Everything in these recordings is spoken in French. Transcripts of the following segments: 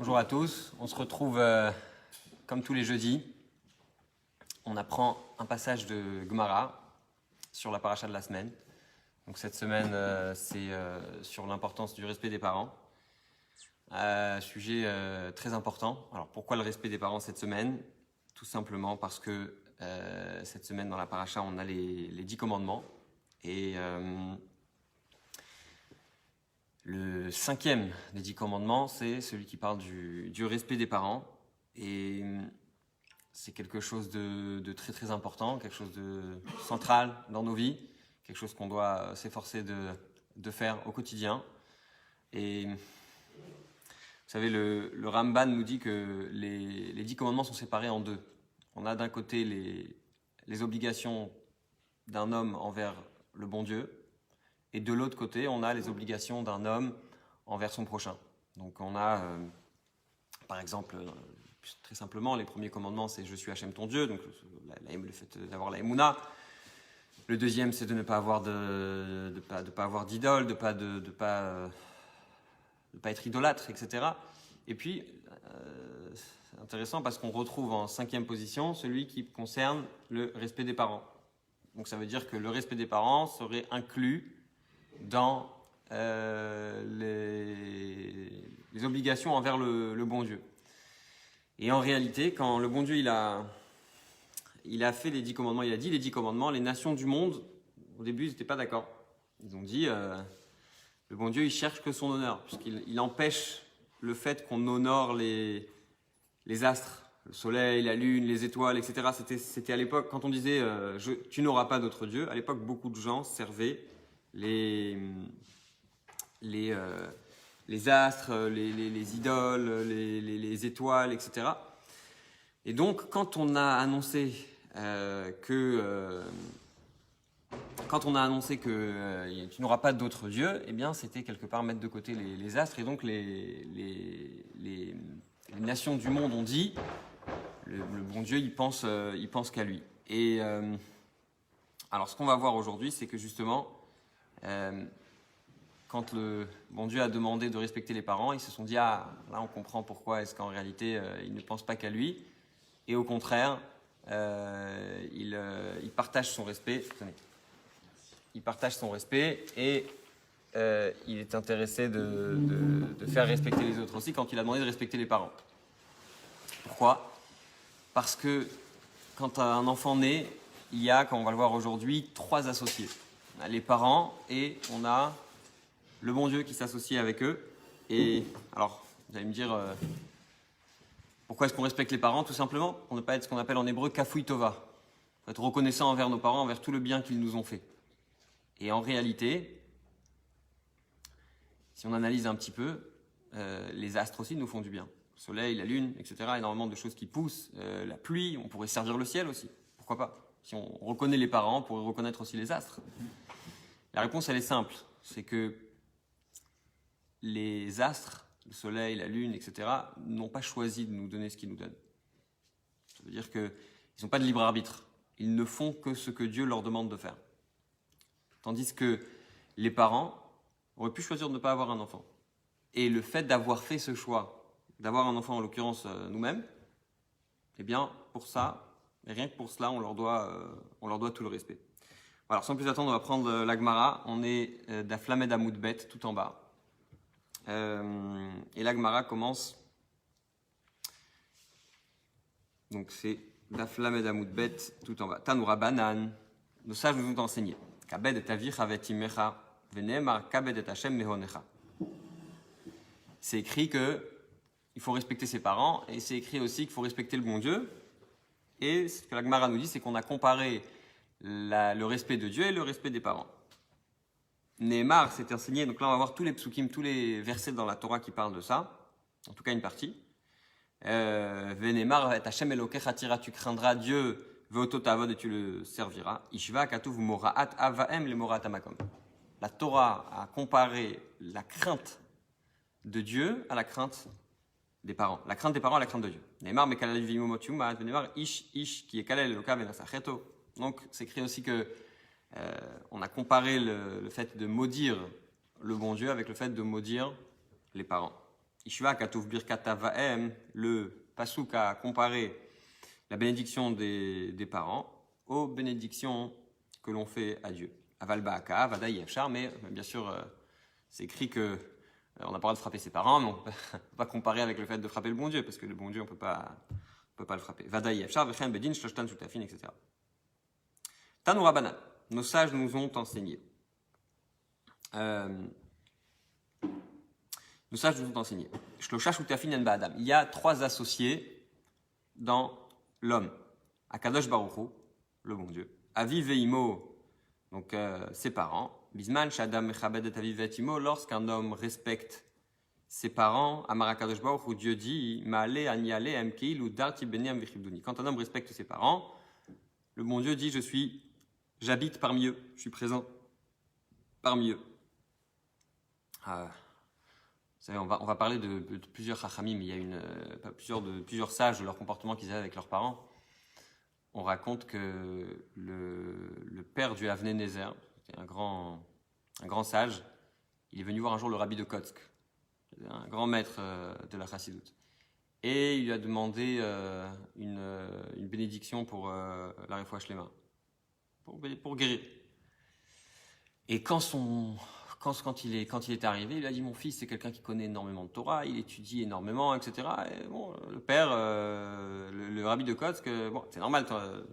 Bonjour à tous, on se retrouve comme tous les jeudis. On apprend un passage de Gemara sur la paracha de la semaine. Donc cette semaine, c'est sur l'importance du respect des parents. Sujet très important. Alors pourquoi le respect des parents cette semaine? Tout simplement parce que cette semaine dans la paracha, on a les 10 commandements. Et le 5e des 10 commandements, c'est celui qui parle du respect des parents. Et c'est quelque chose de très très important, quelque chose de central dans nos vies, quelque chose qu'on doit s'efforcer de faire au quotidien. Et vous savez, le Ramban nous dit que les 10 commandements sont séparés en deux. On a d'un côté les obligations d'un homme envers le bon Dieu, et de l'autre côté, on a les obligations d'un homme envers son prochain. Donc on a, par exemple, très simplement, les premiers commandements, c'est « Je suis Hachem ton Dieu », donc le fait d'avoir la Emouna. Le deuxième, c'est de ne pas avoir pas avoir d'idole, de pas être idolâtre, etc. Et puis, c'est intéressant parce qu'on retrouve en 5e position celui qui concerne le respect des parents. Donc ça veut dire que le respect des parents serait inclus dans les obligations envers le bon Dieu. Et en réalité, quand le bon Dieu il a fait les 10 commandements, il a dit les 10 commandements, les nations du monde, au début, ils n'étaient pas d'accord. Ils ont dit, le bon Dieu, il cherche que son honneur, puisqu'il empêche le fait qu'on honore les astres, le soleil, la lune, les étoiles, etc. C'était à l'époque, quand on disait tu n'auras pas d'autre Dieu, à l'époque, beaucoup de gens servaient les astres, les idoles, les étoiles, etc. Et donc, quand on a annoncé que tu n'auras pas d'autre Dieu, eh bien, c'était quelque part mettre de côté les astres. Et donc, les nations du monde ont dit, le bon Dieu, il pense qu'à lui. Et alors, ce qu'on va voir aujourd'hui, c'est que justement, quand le bon Dieu a demandé de respecter les parents, ils se sont dit, ah, là on comprend pourquoi est-ce qu'en réalité il ne pense pas qu'à lui, et au contraire, il partage son respect. Il partage son respect et il est intéressé de faire respecter les autres aussi quand il a demandé de respecter les parents. Pourquoi? Parce que quand un enfant naît, il y a, comme on va le voir aujourd'hui, 3 associés. On a les parents et on a le bon Dieu qui s'associe avec eux. Et alors, vous allez me dire, pourquoi est-ce qu'on respecte les parents? Tout simplement, pour ne pas être ce qu'on appelle en hébreu kafui tova. Il faut être reconnaissant envers nos parents, envers tout le bien qu'ils nous ont fait. Et en réalité, si on analyse un petit peu, les astres aussi nous font du bien. Le soleil, la lune, etc. Énormément de choses qui poussent. La pluie, on pourrait servir le ciel aussi. Pourquoi pas? Si on reconnaît les parents, on pourrait reconnaître aussi les astres. La réponse, elle est simple. C'est que les astres, le soleil, la lune, etc., n'ont pas choisi de nous donner ce qu'ils nous donnent. Ça veut dire qu'ils n'ont pas de libre arbitre. Ils ne font que ce que Dieu leur demande de faire. Tandis que les parents auraient pu choisir de ne pas avoir un enfant. Et le fait d'avoir fait ce choix, d'avoir un enfant, en l'occurrence nous-mêmes, eh bien, pour ça, et rien que pour cela, on leur doit tout le respect. Alors, sans plus attendre, on va prendre la Gemara. On est d'Aflamed Amoudbet, tout en bas. Et la Gemara commence. Donc, c'est d'Aflamed Amoudbet, tout en bas. Tanoura Banan. Nos sages nous ont enseigné. Kabed et Avich avetimecha, venemar kabed et Hashem mehonecha. C'est écrit que il faut respecter ses parents, et c'est écrit aussi qu'il faut respecter le bon Dieu. Et ce que la Gemara nous dit, c'est qu'on a comparé le respect de Dieu et le respect des parents. Nehemar s'est enseigné, donc là on va voir tous les psukim, tous les versets dans la Torah qui parlent de ça, en tout cas une partie. Venemar et Hashem Elokecha tira, tu craindras Dieu, veoto tavod et tu le serviras. Ishva katuv moraat avaem le moraat amakom. La Torah a comparé la crainte de Dieu à la crainte des parents. La crainte des parents à la crainte de Dieu. Nehemar mekalel vimomotiumat, venemar ish qui est kalel eloka venasacheto. Donc c'est écrit aussi que on a comparé le fait de maudire le bon Dieu avec le fait de maudire les parents. Ishva Katuv Birkat Avaem, le Pasuk a comparé la bénédiction des parents aux bénédictions que l'on fait à Dieu. Aval Ba'aka, Vadaï Yachar, mais bien sûr, c'est écrit que on n'a pas le droit de frapper ses parents, mais on ne peut pas comparer avec le fait de frapper le bon Dieu, parce que le bon Dieu, on ne peut pas le frapper. Vadaï Yachar, Vechem Bedin, Shloshtan Shutafin, etc. Tanou Rabbanan, nos sages nous ont enseigné. Nos sages nous ont enseigné. Shlosha Shutafin en Ba'adam. Il y a 3 associés dans l'homme. Akadosh Baruch Hu, le bon Dieu. Aviv Veimo, donc ses parents. Bisman Shadam Mechabed et Aviv Veimo, lorsqu'un homme respecte ses parents, Amar Akadosh Baruch Hu, Dieu dit Ma'ale Aniale Emkeil ou Darti Benem Vechibdouni. Quand un homme respecte ses parents, le bon Dieu dit j'habite parmi eux, je suis présent parmi eux. Vous savez, on va parler de plusieurs chachamim, il y a plusieurs sages de leur comportement qu'ils avaient avec leurs parents. On raconte que le père du Avnei Nezer, c'était un grand sage, il est venu voir un jour le rabbi de Kotsk, un grand maître de la chassidoute. Et il lui a demandé une bénédiction pour la Refoua Shlema, pour guérir. Et quand il est arrivé, il lui a dit, mon fils, c'est quelqu'un qui connaît énormément de Torah, il étudie énormément, etc. Et bon, le père, le rabbi de Kotsk, bon, c'est normal,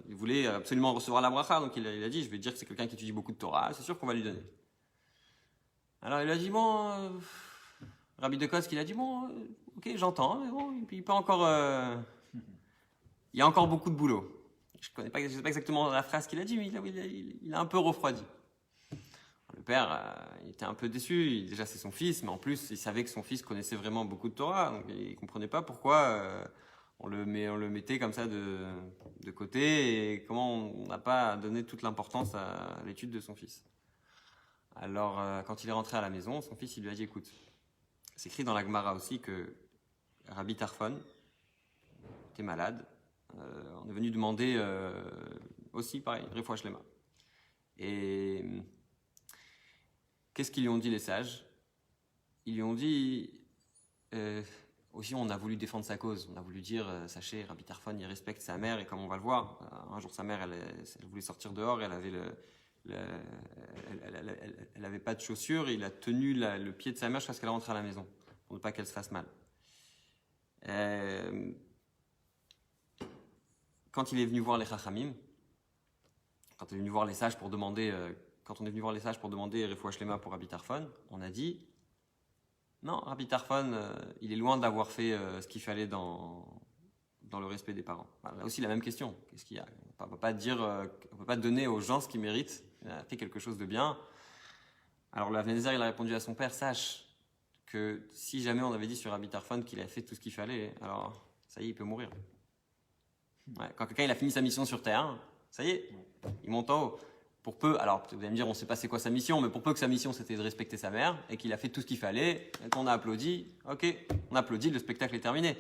il voulait absolument recevoir la bracha, donc il a dit, je vais dire que c'est quelqu'un qui étudie beaucoup de Torah, c'est sûr qu'on va lui donner. Alors il a dit, bon, le rabbi de Kotsk, il a dit, bon, ok, j'entends, mais bon, il peut encore, il y a encore beaucoup de boulot. Je ne sais pas exactement la phrase qu'il a dit, mais il a un peu refroidi. Le père, il était un peu déçu. Déjà, c'est son fils, mais en plus, il savait que son fils connaissait vraiment beaucoup de Torah. Donc, il ne comprenait pas pourquoi on le mettait comme ça de côté et comment on n'a pas donné toute l'importance à l'étude de son fils. Alors, quand il est rentré à la maison, son fils, il lui a dit, écoute, c'est écrit dans la Gemara aussi que Rabbi Tarfon était malade. On est venu demander aussi, pareil, Refoua Shlema. Et qu'est-ce qu'ils lui ont dit les sages? Ils lui ont dit, aussi on a voulu défendre sa cause, on a voulu dire, sachez, Rabbi Tarfon, il respecte sa mère, et comme on va le voir, un jour sa mère, elle voulait sortir dehors, elle avait pas de chaussures, et il a tenu le pied de sa mère jusqu'à ce qu'elle rentre à la maison, pour ne pas qu'elle se fasse mal. Quand il est venu voir les Chachamim, quand il est venu voir les sages pour demander... Quand on est venu voir les sages pour demander Refoua Shlema pour Rabbi Tarfon, on a dit non, Rabbi Tarfon, il est loin d'avoir fait ce qu'il fallait dans le respect des parents. Là aussi, la même question. Qu'est-ce qu'il y a? On ne peut pas donner aux gens ce qu'ils méritent. Il a fait quelque chose de bien. Alors, l'Avnei Nezer, il a répondu à son père, sache que si jamais on avait dit sur Rabbi Tarfon qu'il a fait tout ce qu'il fallait, alors ça y est, il peut mourir. Ouais, quand quelqu'un il a fini sa mission sur Terre, ça y est, il monte en haut. Pour peu, alors vous allez me dire, on ne sait pas c'est quoi sa mission, mais pour peu que sa mission c'était de respecter sa mère et qu'il a fait tout ce qu'il fallait, et qu'on a applaudi, ok, on applaudit, le spectacle est terminé.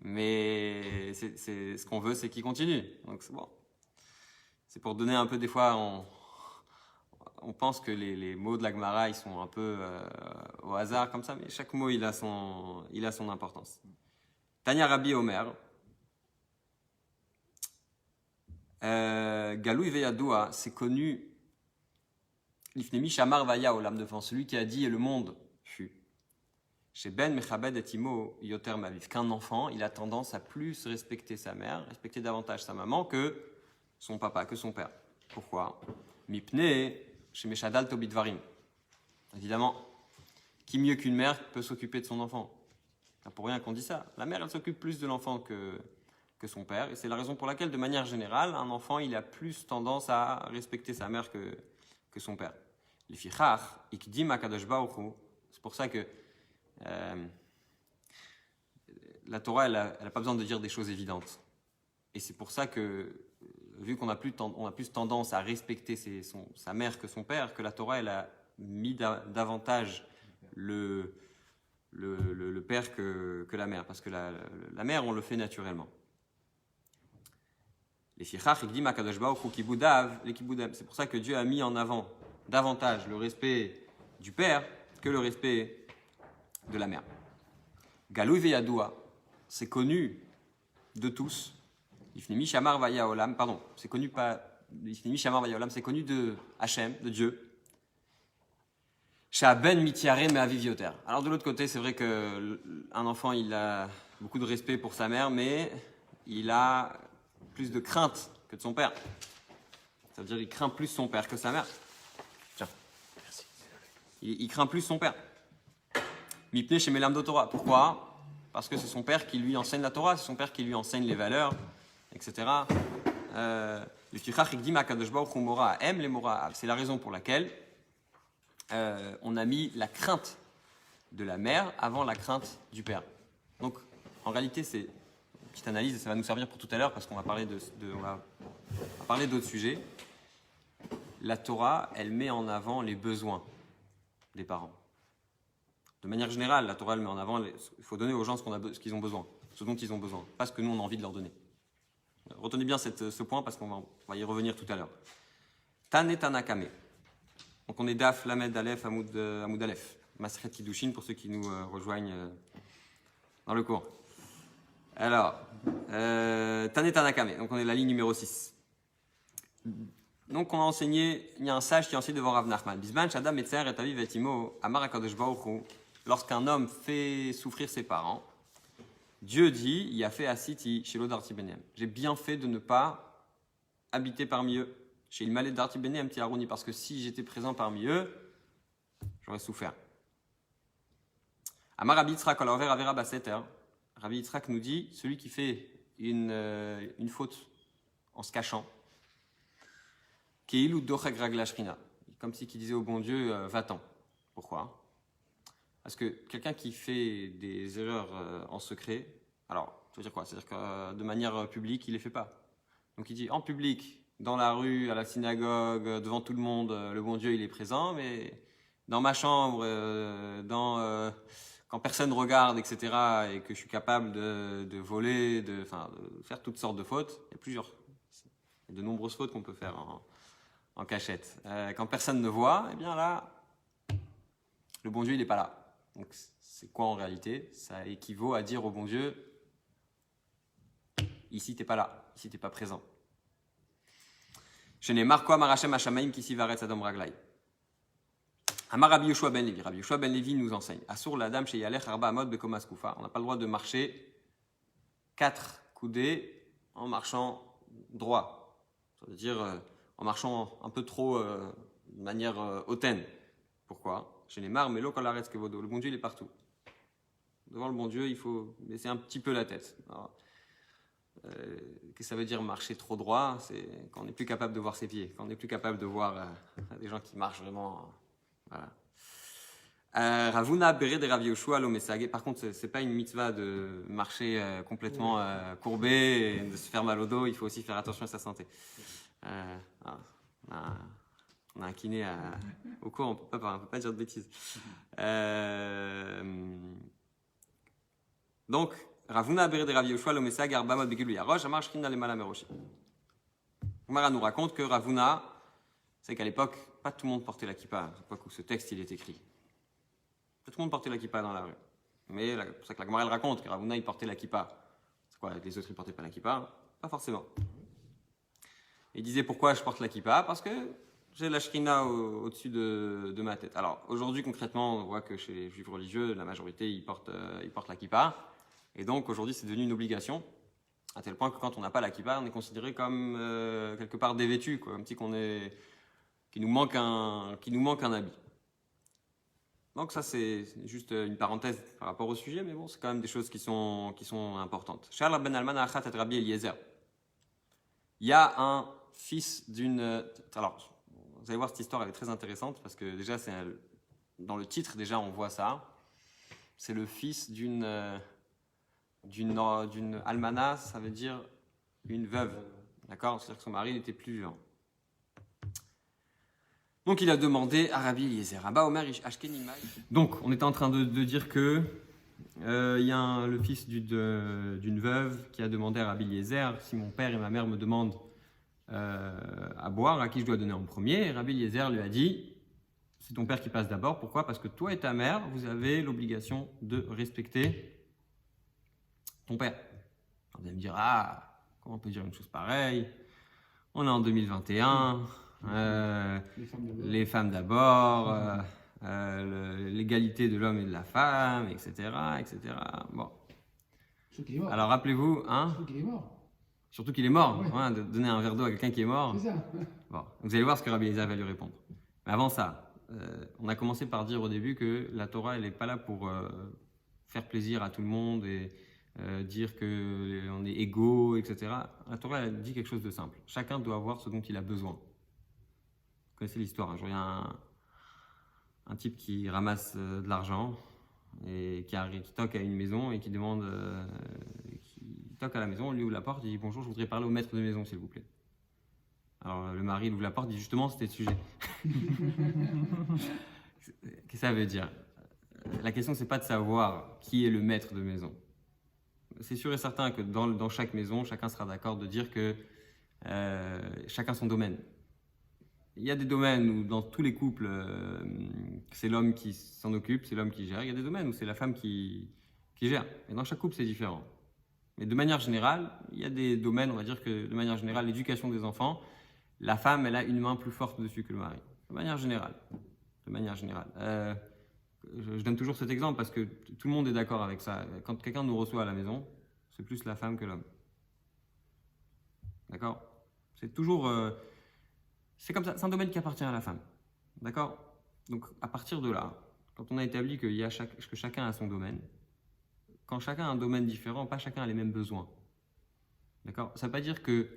Mais c'est ce qu'on veut, c'est qu'il continue. Donc c'est bon. C'est pour donner un peu, des fois, on pense que les mots de la Gemara, ils sont un peu au hasard comme ça, mais chaque mot il a son importance. Tanya Rabbi Omer. Galou Veyadoua, c'est connu. L'ifnemi Shamar Vaya Olam devant celui qui a dit et le monde fut. Chez Ben Mechabed et Imo Yoter Maviv, qu'un enfant, il a tendance à plus respecter sa mère, respecter davantage sa maman que son papa, que son père. Pourquoi? Mipne chez Meshadal Tobidvarim. Évidemment, qui mieux qu'une mère peut s'occuper de son enfant? C'est pour rien qu'on dit ça. La mère, elle s'occupe plus de l'enfant que son père, et c'est la raison pour laquelle, de manière générale, un enfant, il a plus tendance à respecter sa mère que son père. Les fichar, ikdim akadosh baruch hu, c'est pour ça que la Torah, elle a pas besoin de dire des choses évidentes. Et c'est pour ça que, vu qu'on a plus tendance à respecter sa mère que son père, que la Torah, elle a mis davantage le père que la mère, parce que la mère, on le fait naturellement. C'est pour ça que Dieu a mis en avant davantage le respect du père que le respect de la mère. Galou veyadoua, c'est connu de tous. Ifnimi shamar vaya olam, pardon, c'est connu pas. Ifnimi shamar vaya olam, c'est connu de Hachem, de Dieu. Shaben mitiare me avivioter. Alors de l'autre côté, c'est vrai que un enfant, il a beaucoup de respect pour sa mère, mais il a plus de crainte que de son père. Ça veut dire qu'il craint plus son père que sa mère. Tiens, merci. Il craint plus son père. Mipne chez Melam Torah. Pourquoi? Parce que c'est son père qui lui enseigne la Torah, c'est son père qui lui enseigne les valeurs, etc. C'est la raison pour laquelle on a mis la crainte de la mère avant la crainte du père. Donc, en réalité, c'est une petite analyse, ça va nous servir pour tout à l'heure parce qu'on va parler on va parler d'autres sujets. La Torah, elle met en avant les besoins des parents. De manière générale, la Torah, elle met en avant, il faut donner aux gens ce qu'ils ont besoin, ce dont ils ont besoin, pas ce que nous, on a envie de leur donner. Retenez bien ce point parce qu'on va y revenir tout à l'heure. Tane Tanakame. Donc on est Daf, Lamed, Aleph, Hamoud Aleph. Masret Kiddushin pour ceux qui nous rejoignent dans le cours. Alors, Tane Tanakame. Donc on est la ligne numéro 6. Donc on a enseigné, il y a un sage qui a enseigné devant Rav Nachman. Bisman, Shadam, Etzer, et Aviv, et Imo, Amar HaKadosh Baruch Hu. Lorsqu'un homme fait souffrir ses parents, Dieu dit, il a fait Asiti chez l'Odarti Benem. J'ai bien fait de ne pas habiter parmi eux. Chez Ilmalet Darti Benem, Tiarouni, parce que si j'étais présent parmi eux, j'aurais souffert. Amar Rabbi Yitzhak, alors Avera Baseter. Rabbi Yitzhak nous dit, celui qui fait une faute en se cachant, Keilou Dochek Ragla Shrina, comme si qui disait au bon Dieu, va-t'en. Pourquoi? Parce que quelqu'un qui fait des erreurs en secret, alors, ça veut dire quoi? C'est-à-dire que de manière publique, il ne les fait pas. Donc il dit, en public, dans la rue, à la synagogue, devant tout le monde, le bon Dieu, il est présent, mais dans ma chambre, quand personne regarde, etc., et que je suis capable de voler, de faire toutes sortes de fautes, il y a de nombreuses fautes qu'on peut faire en cachette. Quand personne ne voit, eh bien là, le bon Dieu, il n'est pas là. Donc, c'est quoi en réalité? Ça équivaut à dire au bon Dieu, ici, tu n'es pas là, ici, tu n'es pas présent. Je n'ai marqué Amar Hashem Hashamaim Kisi Varetz Adam Raglai. Amar Rabbi Yoshua ben Levi. Rabbi Yoshua ben Levi nous enseigne. Asur l'Adam chez Yalech Arba Amod Bekomas Kufa. On n'a pas le droit de marcher 4 coudées en marchant droit. Ça veut dire en marchant un peu trop de manière hautaine. Pourquoi? Je n'ai marre, mais l'eau quand l'arrête que vaudou. Le bon Dieu, il est partout. Devant le bon Dieu, il faut baisser un petit peu la tête. Qu'est-ce que ça veut dire marcher trop droit? C'est quand on n'est plus capable de voir ses pieds, quand on n'est plus capable de voir des gens qui marchent vraiment. Voilà. Ravuna Bere de Rav Yoshua Lomesage. Par contre, c'est pas une mitzvah de marcher complètement courbé et de se faire mal au dos. Il faut aussi faire attention à sa santé. On a un kiné au cours, on ne peut pas dire de bêtises. Donc, Ravuna Bere de Rav Yoshua Lomesage Arbamot Begulu Yarosh Amar Shkina Lemala Meroshi. Mara nous raconte que Ravuna, c'est qu'à l'époque, pas tout le monde portait la kippa, à l'époque où ce texte il est écrit. Pas tout le monde portait la kippa dans la rue. Mais c'est pour ça que la Gemara elle raconte que Ravuna il portait la kippa. C'est quoi, les autres ils portaient pas la kippa? Pas forcément. Il disait pourquoi je porte la kippa? Parce que j'ai la shrina au-dessus de ma tête. Alors aujourd'hui concrètement, on voit que chez les juifs religieux, la majorité ils portent la kippa. Et donc aujourd'hui c'est devenu une obligation. À tel point que quand on n'a pas la kippa, on est considéré comme quelque part dévêtu, quoi, comme si qu'il nous manque un habit. Donc ça c'est juste une parenthèse par rapport au sujet, mais bon c'est quand même des choses qui sont importantes. Charles ben Alman Achat et Rabbi Eliezer. Il y a un fils d'une. Alors vous allez voir cette histoire elle est très intéressante parce que déjà dans le titre déjà on voit ça. C'est le fils d'une almana, ça veut dire une veuve. D'accord? C'est-à-dire que son mari n'était plus vivant. Donc il a demandé à Rabbi Eliezer. Donc on était en train de dire que il y a le fils d'une veuve qui a demandé à Rabbi Eliezer si mon père et ma mère me demandent à boire, à qui je dois donner en premier. Et Rabbi Eliezer lui a dit c'est ton père qui passe d'abord. Pourquoi? Parce que toi et ta mère, vous avez l'obligation de respecter ton père. Vous allez me dire, ah, comment on peut dire une chose pareille? On est en 2021, les femmes d'abord, l'égalité de l'homme et de la femme, etc., etc. Bon. Alors rappelez-vous, hein? Surtout qu'il est mort. Ouais. Hein, de donner un verre d'eau à quelqu'un qui est mort. C'est ça. Bon, vous allez voir ce que Rabbi Eliezer va lui répondre. Mais avant ça, on a commencé par dire au début que la Torah, elle n'est pas là pour faire plaisir à tout le monde et dire qu'on est égaux, etc. La Torah, elle dit quelque chose de simple. Chacun doit avoir ce dont il a besoin. Vous connaissez l'histoire. Un jour, il y a un type qui ramasse de l'argent et qui toque à une maison et qui demande, qui toque à la maison, on lui ouvre la porte, il dit bonjour, je voudrais parler au maître de maison, s'il vous plaît. Alors le mari ouvre la porte, dit justement, c'était le sujet. Qu'est-ce que ça veut dire? La question, c'est pas de savoir qui est le maître de maison. C'est sûr et certain que dans chaque maison, chacun sera d'accord de dire que chacun son domaine. Il y a des domaines où dans tous les couples, c'est l'homme qui s'en occupe, c'est l'homme qui gère. Il y a des domaines où c'est la femme qui gère. Et dans chaque couple, c'est différent. Mais de manière générale, il y a des domaines, on va dire que de manière générale, l'éducation des enfants, la femme, elle a une main plus forte dessus que le mari. De manière générale. De manière générale. Je donne toujours cet exemple parce que tout le monde est d'accord avec ça. Quand quelqu'un nous reçoit à la maison, c'est plus la femme que l'homme. D'accord? C'est toujours... c'est comme ça, c'est un domaine qui appartient à la femme. D'accord? Donc à partir de là, quand on a établi que chacun a son domaine, quand chacun a un domaine différent, pas chacun a les mêmes besoins. D'accord? Ça ne veut pas dire que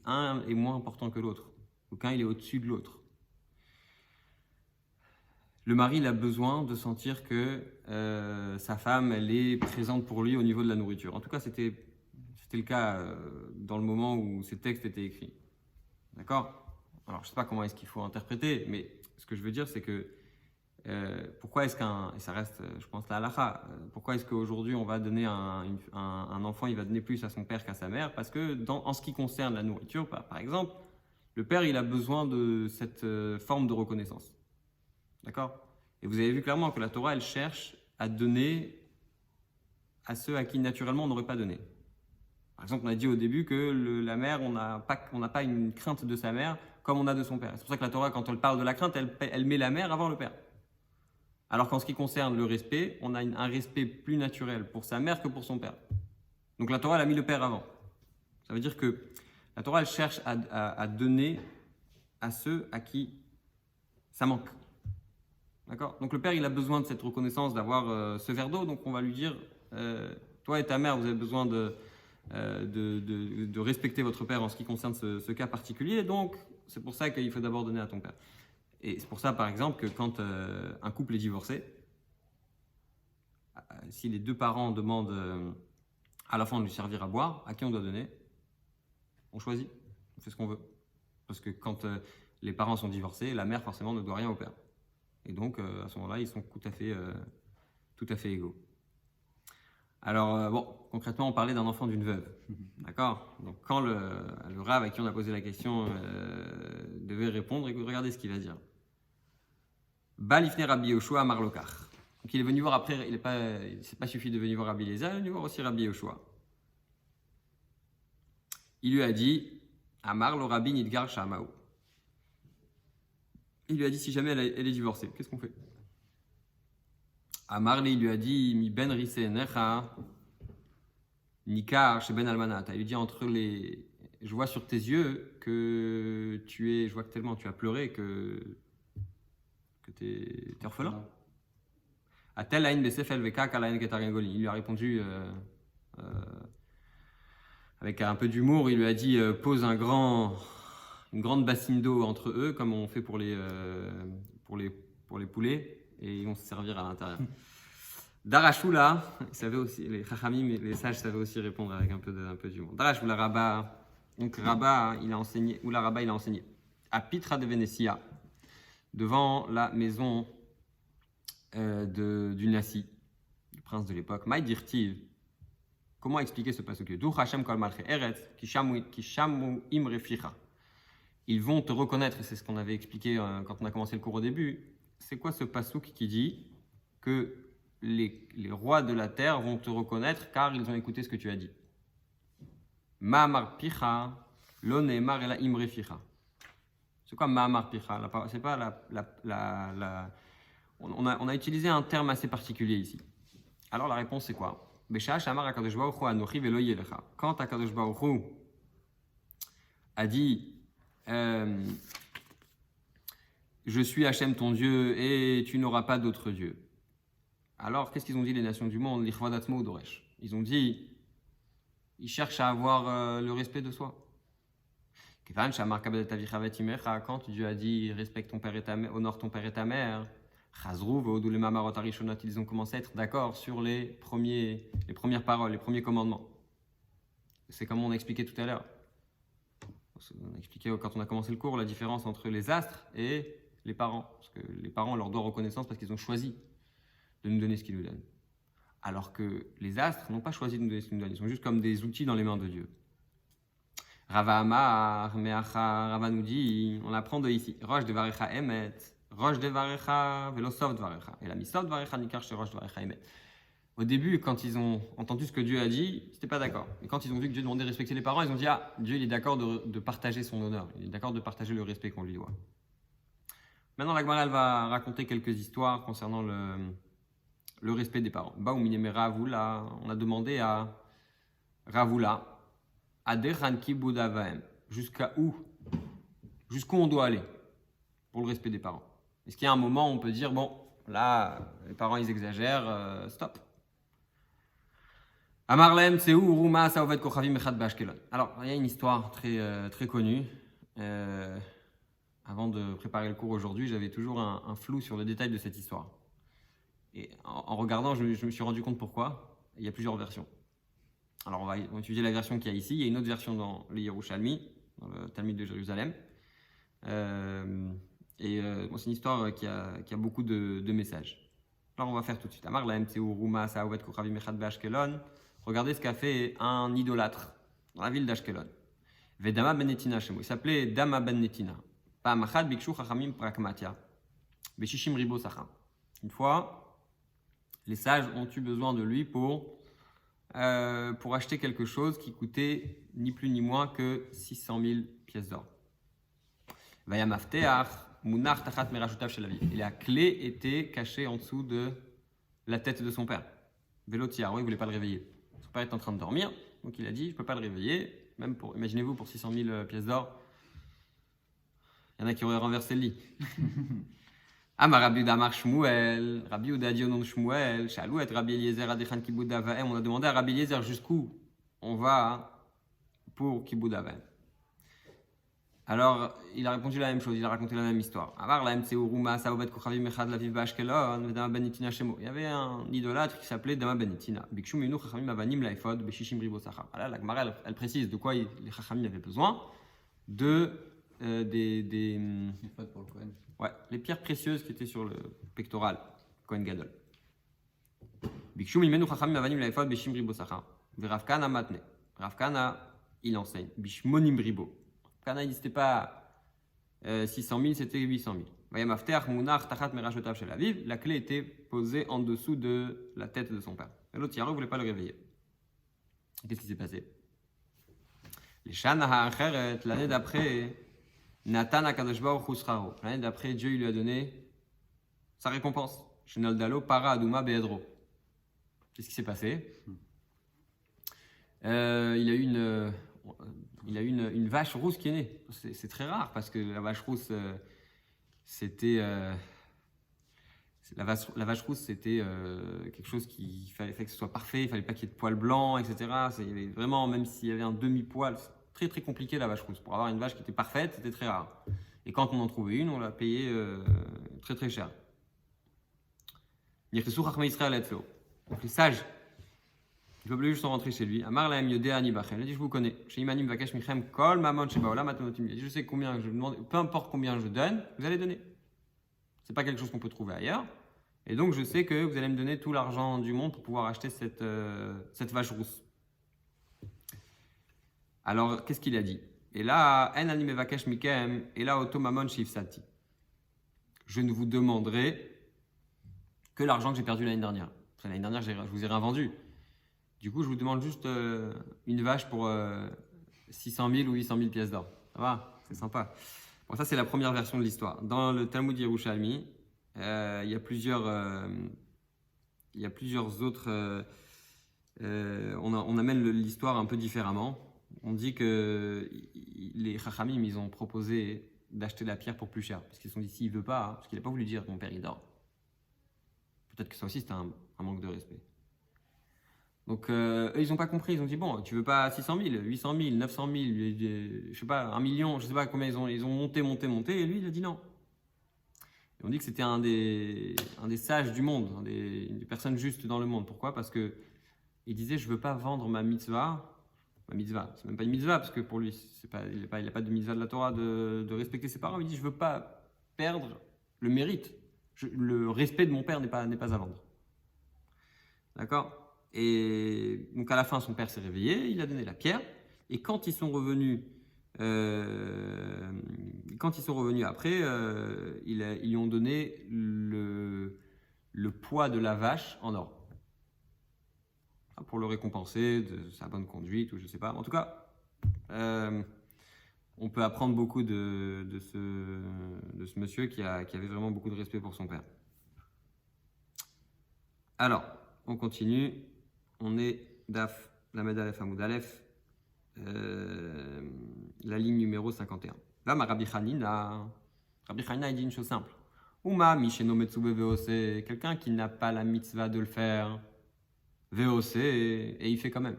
un est moins important que l'autre, ou qu'un il est au-dessus de l'autre. Le mari, il a besoin de sentir que sa femme, elle est présente pour lui au niveau de la nourriture. En tout cas, c'était le cas dans le moment où ces textes étaient écrits. D'accord? Alors, je ne sais pas comment est-ce qu'il faut interpréter, mais ce que je veux dire, c'est que pourquoi est-ce et ça reste, je pense, la halakha, pourquoi est-ce qu'aujourd'hui, on va donner un enfant, il va donner plus à son père qu'à sa mère? Parce que en ce qui concerne la nourriture, par exemple, le père, il a besoin de cette forme de reconnaissance. D'accord? Et vous avez vu clairement que la Torah, elle cherche à donner à ceux à qui naturellement on n'aurait pas donné. Par exemple, on a dit au début que la mère, on n'a pas une crainte de sa mère comme on a de son père. C'est pour ça que la Torah, quand elle parle de la crainte, elle met la mère avant le père. Alors qu'en ce qui concerne le respect, on a un respect plus naturel pour sa mère que pour son père. Donc la Torah, elle a mis le père avant. Ça veut dire que la Torah, elle cherche à donner à ceux à qui ça manque. D'accord? Donc le père, il a besoin de cette reconnaissance, d'avoir ce verre d'eau. Donc on va lui dire, toi et ta mère, vous avez besoin de respecter votre père en ce qui concerne ce cas particulier. Donc c'est pour ça qu'il faut d'abord donner à ton père. Et c'est pour ça, par exemple, que quand un couple est divorcé, si les deux parents demandent à la fin de lui servir à boire, à qui on doit donner? On choisit, on fait ce qu'on veut. Parce que quand les parents sont divorcés, la mère forcément ne doit rien au père. Et donc, à ce moment-là, ils sont tout à fait égaux. Alors, bon, concrètement, on parlait d'un enfant d'une veuve. D'accord? Donc, quand le Rav à qui on a posé la question devait répondre, regardez ce qu'il va dire. Balifne Rabbi Yoshua Marlokar. Donc, il est venu voir après, il s'est pas suffi de venir voir Rabbi Eliezer, il est venu voir aussi Rabbi Yoshua. Il lui a dit Amar lo Rabbi Nidgar Shamao. Il lui a dit si jamais elle est divorcée, qu'est-ce qu'on fait? Amarli, il lui a dit mi ben risse necha nikar chez ben almanata. Il lui dit je vois sur tes yeux que je vois que tellement tu as pleuré que t'es orphelin. A-t-elle aïn besefel veka kalaïn ketarengoli. Il lui a répondu avec un peu d'humour. Il lui a dit pose une grande bassine d'eau entre eux, comme on fait pour les poulets, et ils vont se servir à l'intérieur. Darashula, les chachamim, les sages savaient aussi répondre avec un peu d'humour. Darashula Rabba, donc Rabba, il a enseigné, ou la Rabba, il a enseigné à Pitra de Vénétia, devant la maison du Nassi, du prince de l'époque. Maïdirtiv, comment expliquer ce passage? D'où Hashem kol malche eretz, kishamu im reficha. Ils vont te reconnaître, et c'est ce qu'on avait expliqué quand on a commencé le cours au début. C'est quoi ce passouk qui dit que les rois de la terre vont te reconnaître car ils ont écouté ce que tu as dit. Ma'amar picha, lo ne'emar ela imre ficha. C'est quoi ma'amar picha? C'est pas on a utilisé un terme assez particulier ici. Alors la réponse c'est quoi? Quand Akadosh Baruch Hu a dit je suis Hachem ton Dieu et tu n'auras pas d'autre Dieu. Alors qu'est-ce qu'ils ont dit les nations du monde? Ils ont dit, ils cherchent à avoir le respect de soi. Quand Dieu a dit respecte ton père et ta mère, honore ton père et ta mère, ils ont commencé à être d'accord sur les premières paroles, les premiers commandements. C'est comme on a expliqué tout à l'heure. On a expliqué quand on a commencé le cours la différence entre les astres et les parents. Parce que les parents, on leur doit reconnaissance parce qu'ils ont choisi de nous donner ce qu'ils nous donnent. Alors que les astres n'ont pas choisi de nous donner ce qu'ils nous donnent. Ils sont juste comme des outils dans les mains de Dieu. Rava Amar, Meacha, Rava nous dit, on apprend de ici. Rosh de Varecha Emet, Rosh de Varecha, Velosov de Varecha. Et la Misov de Varecha, Nikar, Rosh de Varecha Emet. Au début, quand ils ont entendu ce que Dieu a dit, ils n'étaient pas d'accord. Et quand ils ont vu que Dieu demandait de respecter les parents, ils ont dit, ah, Dieu il est d'accord de partager son honneur. Il est d'accord de partager le respect qu'on lui doit. Maintenant, la Gemara, elle va raconter quelques histoires concernant le respect des parents. Ravula, on a demandé à Ravula, jusqu'à où on doit aller pour le respect des parents. Est-ce qu'il y a un moment où on peut dire, bon, là, les parents, ils exagèrent, stop. Amarlem, c'est où Ruma, Saovet, Kochavim, Echad, Bashkelon. Alors, il y a une histoire très, très connue. Avant de préparer le cours aujourd'hui, j'avais toujours un flou sur le détail de cette histoire. Et en regardant, je me suis rendu compte pourquoi. Il y a plusieurs versions. Alors, on va étudier la version qu'il y a ici. Il y a une autre version dans les Yerushalmi, dans le Talmud de Jérusalem. Bon, c'est une histoire qui a beaucoup de messages. Alors, on va faire tout de suite. Amar la MTU Ruma Saovet Kochavim Echad Bashkelon. Regardez ce qu'a fait un idolâtre dans la ville d'Ashkelon. Vedama ben Netina chez moi. Il s'appelait Dama ben Netina. Pa'amachad bikshu chachamim prakmatia. Beshishim ribo sacham. Une fois, les sages ont eu besoin de lui pour acheter quelque chose qui coûtait ni plus ni moins que 600 000 pièces d'or. Vaya mafteach munach tachat merashutav shel aviv. Et la clé était cachée en dessous de la tête de son père. Velotiar, il ne voulait pas le réveiller. Son père est en train de dormir, donc il a dit, je ne peux pas le réveiller, même imaginez-vous, pour 600 000 pièces d'or, il y en a qui auraient renversé le lit. Amar Rabbi Yehuda Amar Shmuel, Rabbi Yehuda dit au nom de Shmuel, Shalou et Rabbi Eliezer Adechan Kibud Avaim, on a demandé à Rabbi Eliezer jusqu'où on va pour Kibud Avaim. Alors, il a répondu la même chose, il a raconté la même histoire. Il y avait un idolâtre qui s'appelait Dama ben Netina. Là, la Gemara, elle précise de quoi les Chachamim avaient besoin. Des pour le Kohen. Ouais, les pierres précieuses qui étaient sur le pectoral, Kohen Gadol. Rav Kana, il enseigne. Bishmonim ribo. Kana, il n'était pas 600 000, c'était 800 000. La clé était posée en dessous de la tête de son père. Et l'autre Yaro ne voulait pas le réveiller. Qu'est-ce qui s'est passé? Les Shana Ha'acheret, l'année d'après, Nathan HaKadosh Baruch Hu Scharo. L'année d'après, Dieu lui a donné sa récompense. Shenoldalo Para Aduma Be'edro. Qu'est-ce qui s'est passé? Il a eu une vache rousse qui est née. C'est très rare parce que la vache rousse, c'était quelque chose qui fallait que ce soit parfait. Il fallait pas qu'il y ait de poils blancs, etc. Vraiment, même s'il y avait un demi-poil, c'est très très compliqué la vache rousse. Pour avoir une vache qui était parfaite, c'était très rare. Et quand on en trouvait une, on la payait très très cher. Donc les sages, le peuple juif sont rentrés chez lui. Amar lahem yodeh ani bachem. Il a dit, je vous connais. Chez Imanim vakesh michem kol mamon shebaolam atanotim. Il a dit, je sais combien je demande, peu importe combien je donne, vous allez donner. C'est pas quelque chose qu'on peut trouver ailleurs. Et donc je sais que vous allez me donner tout l'argent du monde pour pouvoir acheter cette vache rousse. Alors qu'est-ce qu'il a dit? Et là, en ani mevakesh mikem, et là auto mamon shifsati. Je ne vous demanderai que l'argent que j'ai perdu l'année dernière. Après, l'année dernière, je vous ai rien vendu. Du coup, je vous demande juste une vache pour 600 000 ou 800 000 pièces d'or. Ça va? C'est sympa. Bon, ça, c'est la première version de l'histoire. Dans le Talmud Yerushalmi, il y a plusieurs autres. On amène l'histoire un peu différemment. On dit que les Chachamim, ils ont proposé d'acheter la pierre pour plus cher. Parce qu'ils se sont dit, s'il ne veut pas, parce qu'il n'a pas voulu dire mon père il dort. Peut-être que ça aussi, c'était un manque de respect. Donc, eux, ils n'ont pas compris. Ils ont dit, bon, tu veux pas 600 000, 800 000, 900 000, je sais pas, 1 million, je sais pas combien ils ont monté. Et lui, il a dit non. Et on dit que c'était un des sages du monde, des personnes justes dans le monde. Pourquoi? Parce que il disait, je veux pas vendre ma mitzvah. Ma mitzvah, c'est même pas une mitzvah, parce que pour lui, il n'a pas de mitzvah de la Torah de respecter ses parents. Il dit, je veux pas perdre le mérite. Le respect de mon père n'est pas à vendre. D'accord? Et donc à la fin, son père s'est réveillé, il a donné la pierre. Et quand ils sont revenus après, ils lui ont donné le poids de la vache en or. Pour le récompenser de sa bonne conduite, ou je sais pas. En tout cas, on peut apprendre beaucoup de ce monsieur qui avait vraiment beaucoup de respect pour son père. Alors, on continue. On est Daf, Lamed Aleph Hamoud Aleph, la ligne numéro 51. Là, Rabbi Hanina, il dit une chose simple. Uma Misheno Metsube VOC, quelqu'un qui n'a pas la mitzvah de le faire, VOC, et il fait quand même.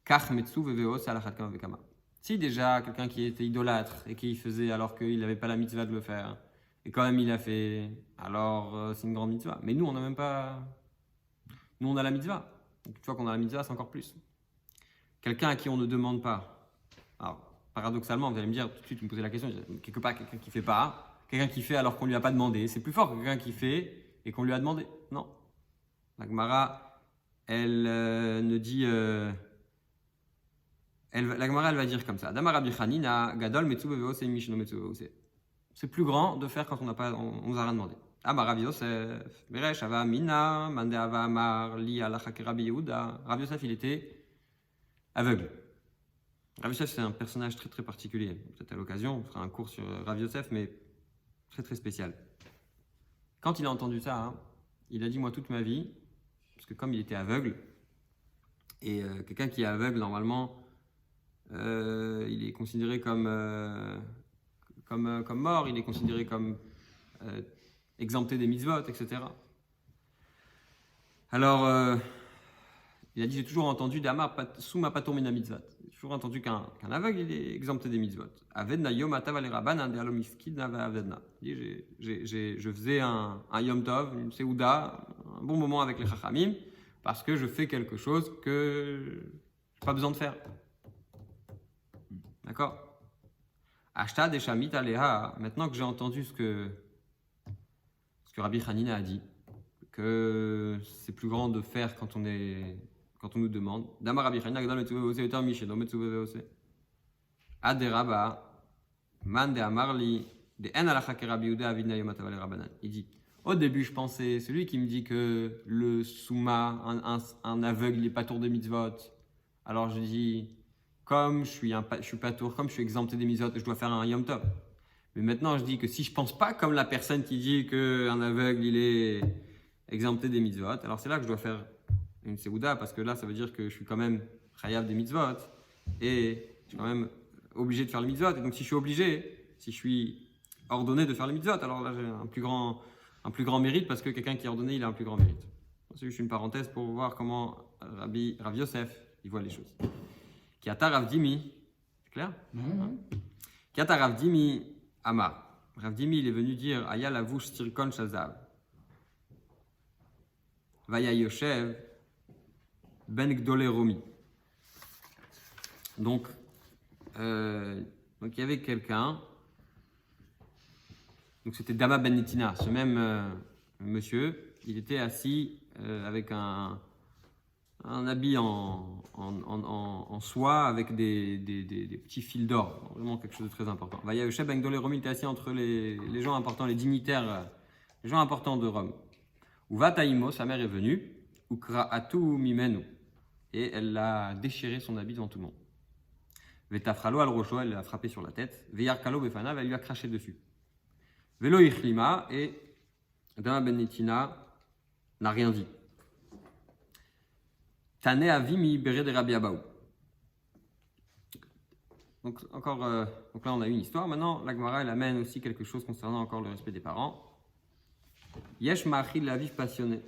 Kach Metsube VOC alachat kama vekama. Si déjà quelqu'un qui était idolâtre et qui faisait alors qu'il n'avait pas la mitzvah de le faire, et quand même il a fait, alors c'est une grande mitzvah. Mais nous, on n'a même pas. Nous, on a la mitzvah. Donc, une fois qu'on a la mitzvah, c'est encore plus. Quelqu'un à qui on ne demande pas. Alors, paradoxalement, vous allez me dire, tout de suite, vous me posez la question, quelque part, quelqu'un qui ne fait pas, quelqu'un qui fait alors qu'on ne lui a pas demandé. C'est plus fort que quelqu'un qui fait et qu'on lui a demandé. Non. La Gemara, elle ne dit. La Gemara, elle va dire comme ça. Adama Rabbi Hanina, Gadol Metsuve Veose, Mishno Metsuve Veose. C'est plus grand de faire quand on nous a rien demandé. Rav Yosef, Beresh, Ava Mina, Mande Ava Amar, Li Alacha Rabbi Yehuda. Rav Yosef, il était aveugle. Rav Yosef, c'est un personnage très très particulier. Peut-être à l'occasion, on fera un cours sur Rav Yosef, mais très très spécial. Quand il a entendu ça, il a dit, moi toute ma vie, parce que comme il était aveugle, et quelqu'un qui est aveugle, normalement, il est considéré comme mort, il est considéré comme exempté des mitzvot, etc. Alors, il a dit, j'ai toujours entendu Damar Souma Pator Mina Mitzvot. J'ai toujours entendu qu'un aveugle, il est exempté des mitzvot. Avedna Yom Atav Ale Rabban Andealo Miskid Nava Avedna. Je faisais un Yom Tov, une Seouda, un bon moment avec les Chachamim, parce que je fais quelque chose que je n'ai pas besoin de faire. D'accord? Ashta Deshamit Aleha. Maintenant que j'ai entendu ce que Rabbi Hanina a dit, que c'est plus grand de faire quand on nous demande. Damar Rabbi Hanina Gadol Metzuve Veose Yoter Misheno Metzuve Veose. Ad Rabba Man de Amarli de En Alacha ke Rabbi Yehuda Avidna Yom Atav Ale Rabbanan. Il dit, au début je pensais, celui qui me dit que le souma, un aveugle, il n'est pas tour des mitzvot. Alors je dis, comme je suis pas tour, comme je suis exempté des mitzvot, je dois faire un Yom Tov. Mais maintenant, je dis que si je pense pas comme la personne qui dit qu'un aveugle, il est exempté des mitzvot, alors c'est là que je dois faire une seouda, parce que là, ça veut dire que je suis quand même chayav des mitzvot, et je suis quand même obligé de faire les mitzvot. Et donc, si je suis obligé, si je suis ordonné de faire les mitzvot, alors là, j'ai un plus grand mérite, parce que quelqu'un qui est ordonné, il a un plus grand mérite. C'est juste une parenthèse pour voir comment Rav Yosef, il voit les choses. Kiata Rav Dimi, c'est clair? Kiata Rav Dimi, Amar. Rav Dimi, il est venu dire Aya lavush tirkon shazav. Vaya Yoshev ben gdole romi. Donc, il y avait quelqu'un. Donc, c'était Dama ben Netina, ce même monsieur. Il était assis avec un habit en soie avec des petits fils d'or, vraiment quelque chose de très important. Vaya Yoshev ben gdole romi, il était assis entre les gens importants, les dignitaires, les gens importants de Rome. Uvataimo, sa mère est venue, Ukraatu mimenu, et elle a déchiré son habit devant tout le monde. Vetafralo al rocho, elle l'a frappé sur la tête. Veyarkalo befanav, elle lui a craché dessus. Velo ichlima, et Dama Benetina n'a rien dit. Tane avimi bere de Rabbi Abaou. Donc, donc là, on a une histoire. Maintenant, la Gemara, elle amène aussi quelque chose concernant encore le respect des parents. Yesh ma'achil la vive passionnée.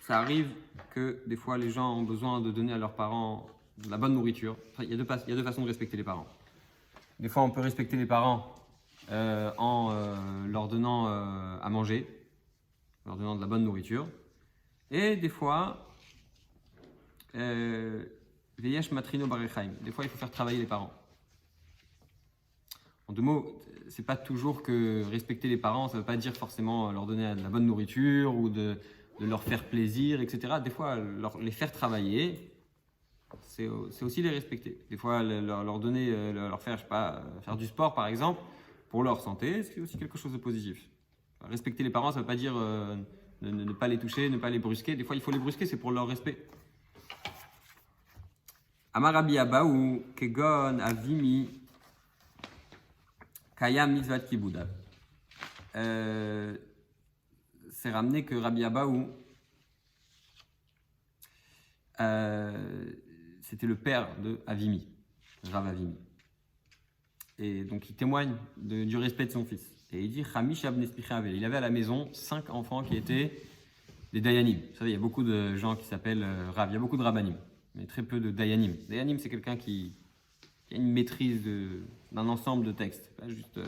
Ça arrive que des fois, les gens ont besoin de donner à leurs parents de la bonne nourriture. Enfin, il y a deux façons de respecter les parents. Des fois, on peut respecter les parents en leur donnant à manger, leur donnant de la bonne nourriture. Et des fois, veyesh matrino barechaim. Des fois, il faut faire travailler les parents. En deux mots, c'est pas toujours que respecter les parents, ça veut pas dire forcément leur donner de la bonne nourriture ou de leur faire plaisir, etc. Des fois, les faire travailler, c'est aussi les respecter. Des fois, leur donner, leur faire, je sais pas, faire du sport par exemple, pour leur santé, c'est aussi quelque chose de positif. Respecter les parents, ça veut pas dire ne pas les toucher, ne pas les brusquer. Des fois, il faut les brusquer, c'est pour leur respect. Amar Rabbi Abaou, Kegon, Avimi, Kaya Mitzvat Kibouda. C'est ramené que Rabbi Abaou, c'était le père de Avimi, Rav Avimi. Et donc il témoigne du respect de son fils. Et il dit Chamish Abnei Smichavel. Il avait à la maison 5 enfants qui étaient des Dayanim. Vous savez, il y a beaucoup de gens qui s'appellent Rav, il y a beaucoup de Rabbanim, mais très peu de Dayanim. Dayanim, c'est quelqu'un qui a une maîtrise d'un ensemble de textes, pas juste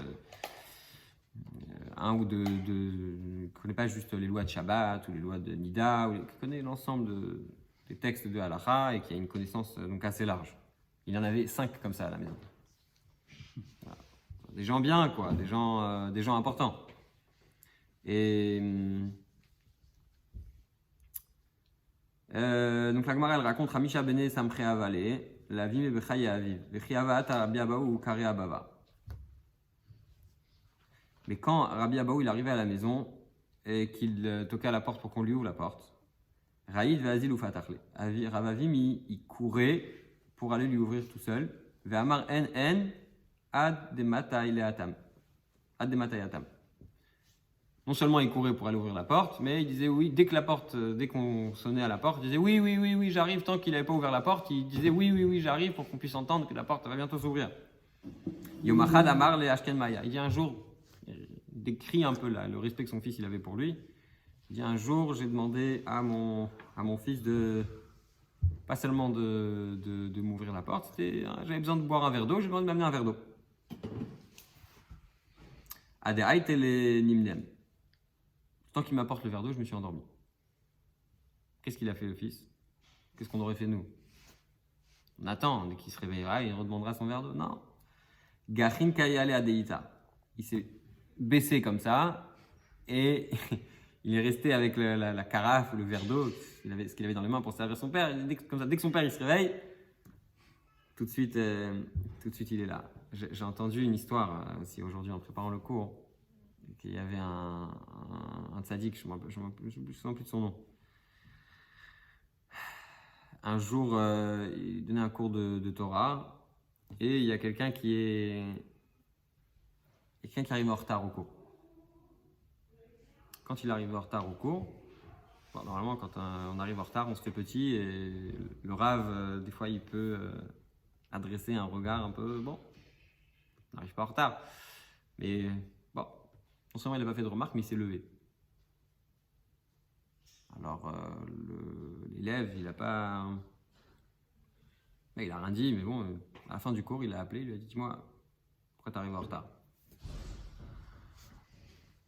un ou deux, qui ne connaît pas juste les lois de Shabbat ou les lois de Nida, qui connaît l'ensemble des textes de Halacha et qui a une connaissance donc assez large. Il en avait 5 comme ça à la maison. Voilà. Des gens bien, quoi, des gens importants. Et donc la Gemara elle raconte Hamisha Bene Samchré Avalé. La vie me bechaya aviv. Vechiavaat Rabbi Abaou ou Kare Abava. Mais quand Rabbi Abaou il arrivait à la maison et qu'il toquait à la porte pour qu'on lui ouvre la porte, Raïd Vazil ou Fatachle. Rav Avim il courait pour aller lui ouvrir tout seul. Ve'amar en ad dematay leatam. Ad dematay atam. Non seulement il courait pour aller ouvrir la porte, mais il disait oui, dès qu'on sonnait à la porte, il disait oui, j'arrive. Tant qu'il n'avait pas ouvert la porte, il disait oui, j'arrive pour qu'on puisse entendre que la porte va bientôt s'ouvrir. Yomachad Amar le Ashken Maya. Il dit un jour, il décrit un peu le respect que son fils il avait pour lui. Il dit un jour, j'ai demandé à mon fils pas seulement de m'ouvrir la porte, j'avais besoin de boire un verre d'eau, j'ai demandé de m'amener un verre d'eau. Adehaït le Nimnem. Tant qu'il m'apporte le verre d'eau, je me suis endormi. Qu'est-ce qu'il a fait le fils? Qu'est-ce qu'on aurait fait nous? On attend, dès qu'il se réveillera, il redemandera son verre d'eau. Non. Gachin Kayale Adeita. Il s'est baissé comme ça et il est resté avec la carafe ou le verre d'eau, ce qu'il avait dans les mains pour servir son père. Dès que son père il se réveille, tout de suite il est là. J'ai entendu une histoire aussi aujourd'hui en préparant le cours. Il y avait un tzaddik, je ne me souviens plus de son nom. Un jour, il donnait un cours de Torah et il y a quelqu'un qui arrive en retard au cours. Quand il arrive en retard au cours, normalement quand on arrive en retard, on se fait petit et le Rav, des fois, il peut adresser un regard un peu, bon, on n'arrive pas en retard. Mais bon, non seulement il n'a pas fait de remarque, mais il s'est levé. Alors, l'élève, il a rien dit, mais bon, à la fin du cours, il a appelé, il lui a dit, dis-moi, pourquoi tu arrives en retard?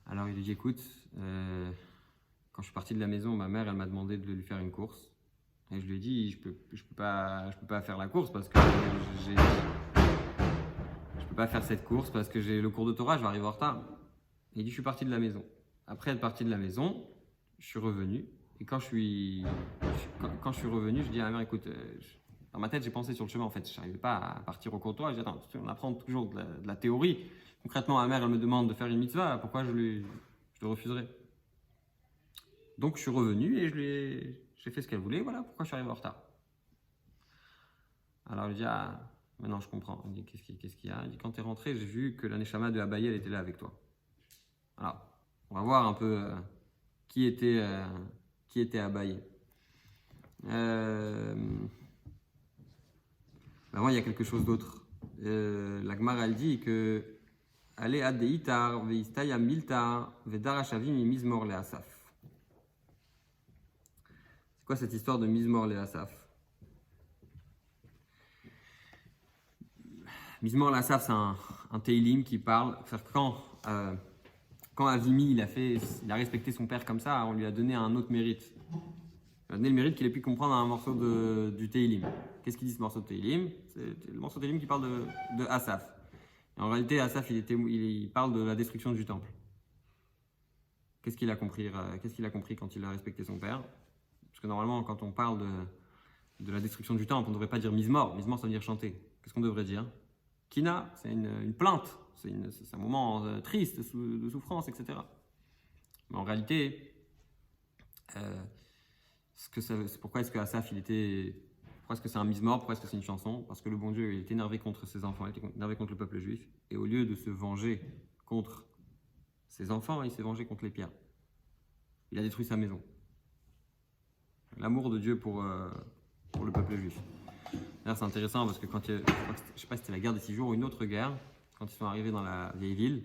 Alors, il lui dit, écoute, quand je suis parti de la maison, ma mère, elle m'a demandé de lui faire une course. Et je lui ai dit, je peux pas faire la course parce que je peux pas faire cette course parce que j'ai le cours de Torah, je vais arriver en retard. Et il dit, je suis parti de la maison. Après être parti de la maison, je suis revenu. Et quand je suis revenu, je dis à ma mère, écoute, dans ma tête, j'ai pensé sur le chemin, en fait, je n'arrivais pas à partir au cours de Torah. Je dis, attends, on apprend toujours de la théorie. Concrètement, ma mère, elle me demande de faire une mitzvah, pourquoi je le refuserais? Donc je suis revenu et j'ai fait ce qu'elle voulait, voilà pourquoi je suis arrivé en retard. Alors il dit, ah, maintenant je comprends. Il dit, qu'est-ce qu'il y a? Il dit, quand tu es rentré, j'ai vu que la Neshama de Abaye, elle était là avec toi. Alors, on va voir un peu qui était Abaye. Avant, il y a quelque chose d'autre. La Gemara, elle dit que allez ad deitar veistaya miltar vedarashavim mizmor le asaf. C'est quoi cette histoire de mizmor le asaf? Mizmor le asaf, c'est un teilim qui parle. Quand Avimi il a respecté son père comme ça, on lui a donné un autre mérite. Il a donné le mérite qu'il ait pu comprendre un morceau du Teilim. Qu'est-ce qu'il dit ce morceau de Teilim? C'est le morceau de Teilim qui parle de Asaph. Et en réalité, Asaph, il parle de la destruction du temple. Qu'est-ce qu'il a compris quand il a respecté son père? Parce que normalement, quand on parle de la destruction du temple, on ne devrait pas dire Mizmor. Mizmor, ça veut dire chanter. Qu'est-ce qu'on devrait dire? Kina, c'est une plainte. C'est un moment triste, de souffrance, etc. Mais en réalité, pourquoi est-ce que Asaph, pourquoi est-ce que c'est un mizmor? Pourquoi est-ce que c'est une chanson? Parce que le bon Dieu, il est énervé contre ses enfants, il est énervé contre le peuple juif. Et au lieu de se venger contre ses enfants, il s'est vengé contre les pierres. Il a détruit sa maison. L'amour de Dieu pour le peuple juif. D'ailleurs, c'est intéressant parce que je ne sais pas si c'était la guerre des 6 jours ou une autre guerre, quand ils sont arrivés dans la vieille ville,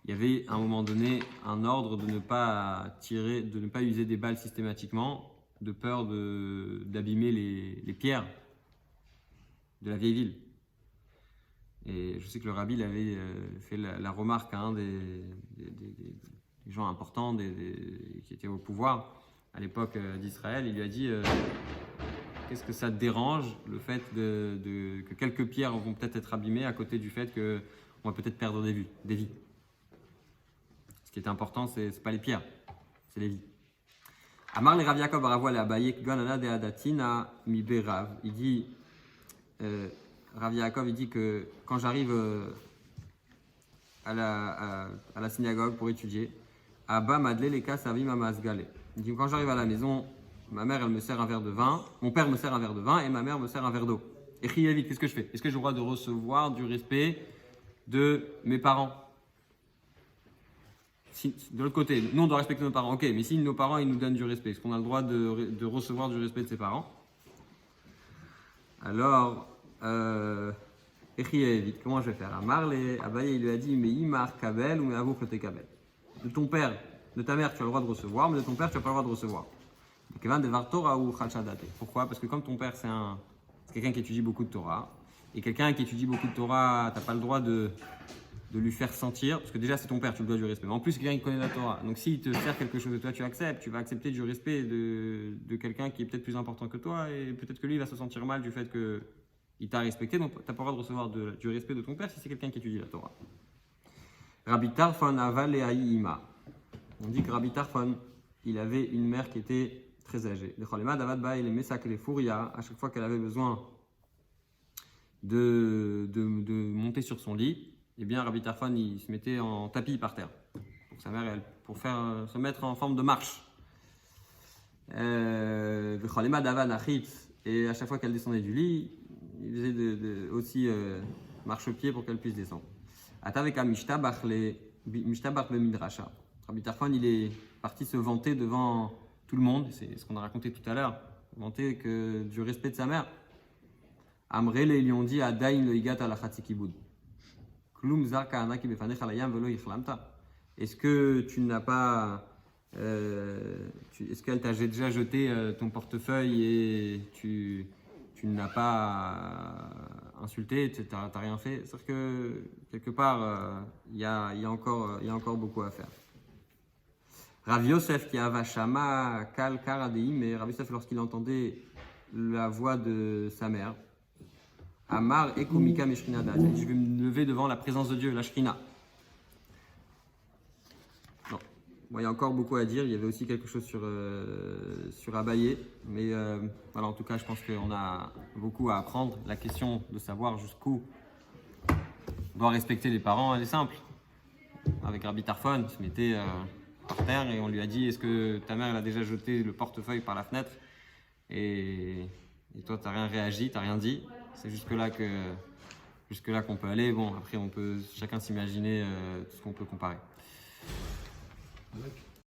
il y avait à un moment donné un ordre de ne pas user des balles systématiquement, de peur d'abîmer les pierres de la vieille ville. Et je sais que le rabbi avait fait la remarque à un des gens importants qui étaient au pouvoir à l'époque d'Israël. Il lui a dit qu'est-ce que ça te dérange le fait que quelques pierres vont peut-être être abîmées à côté du fait qu'on va peut-être perdre des vies. Ce qui est important, c'est pas les pierres, c'est les vies. Amar le Rav Yaakov Aravoa le Abaye Ganana de Adatina mi berav. Il dit, Rav Yaakov, il dit que quand j'arrive à la synagogue pour étudier, Abba Madle Leka Savim Amasgale. Il dit quand j'arrive à la maison, ma mère elle me sert un verre de vin, mon père me sert un verre de vin et ma mère me sert un verre d'eau. Et vite, qu'est-ce que je fais? Est-ce que j'ai le droit de recevoir du respect de mes parents? De l'autre côté, nous on doit respecter nos parents, ok, mais si nos parents ils nous donnent du respect, est-ce qu'on a le droit de recevoir du respect de ses parents? Alors, vite, comment je vais faire? Amarle, Abaye il lui a dit, mais Imar Kabel ou Meavo Kote Kabel. De ton père, de ta mère tu as le droit de recevoir, mais de ton père tu n'as pas le droit de recevoir. Pourquoi? Parce que comme ton père c'est quelqu'un qui étudie beaucoup de Torah, et quelqu'un qui étudie beaucoup de Torah, tu n'as pas le droit de lui faire sentir, parce que déjà c'est ton père, tu lui dois du respect. Mais en plus, quelqu'un qui connaît la Torah. Donc s'il te sert quelque chose de toi, tu acceptes, tu vas accepter du respect de quelqu'un qui est peut-être plus important que toi, et peut-être que lui va se sentir mal du fait qu'il t'a respecté, donc tu n'as pas le droit de recevoir du respect de ton père si c'est quelqu'un qui étudie la Torah. Rabbi Tarfon aval et Ima. On dit que Rabbi Tarfon, il avait une mère qui était très âgée. Le Cholema Davad Ba, il aimait ça que les Fouria, à chaque fois qu'elle avait besoin de monter sur son lit, eh bien Rabbi Tarfon il se mettait en tapis par terre pour sa mère pour faire se mettre en forme de marche. Et à chaque fois qu'elle descendait du lit, il faisait aussi marche-pied pour qu'elle puisse descendre. Rabbi Tarfon il est parti se vanter devant tout le monde, c'est ce qu'on a raconté tout à l'heure, vanter du respect de sa mère. Amrele ils lui ont dit Adain lo igat ala kibud. Est-ce que tu n'as pas est-ce qu'elle t'a déjà jeté ton portefeuille et tu ne l'as pas insulté, tu n'as rien fait? C'est-à-dire que quelque part il y a encore beaucoup à faire. Rav Yosef qui a vachama kal karadei, mais Rav Yosef lorsqu'il entendait la voix de sa mère, Amar Ekumika Meshrina Dat. Je vais me lever devant la présence de Dieu, la Shrina. Bon, il y a encore beaucoup à dire. Il y avait aussi quelque chose sur Abaye. Mais voilà, en tout cas, je pense qu'on a beaucoup à apprendre. La question de savoir jusqu'où on doit respecter les parents, elle est simple. Avec Rabbi Tarfon, il se mettait par terre et on lui a dit est-ce que ta mère elle a déjà jeté le portefeuille par la fenêtre et toi t'as rien réagi, t'as rien dit. C'est jusque là qu'on peut aller. Bon après on peut chacun s'imaginer tout ce qu'on peut comparer. Avec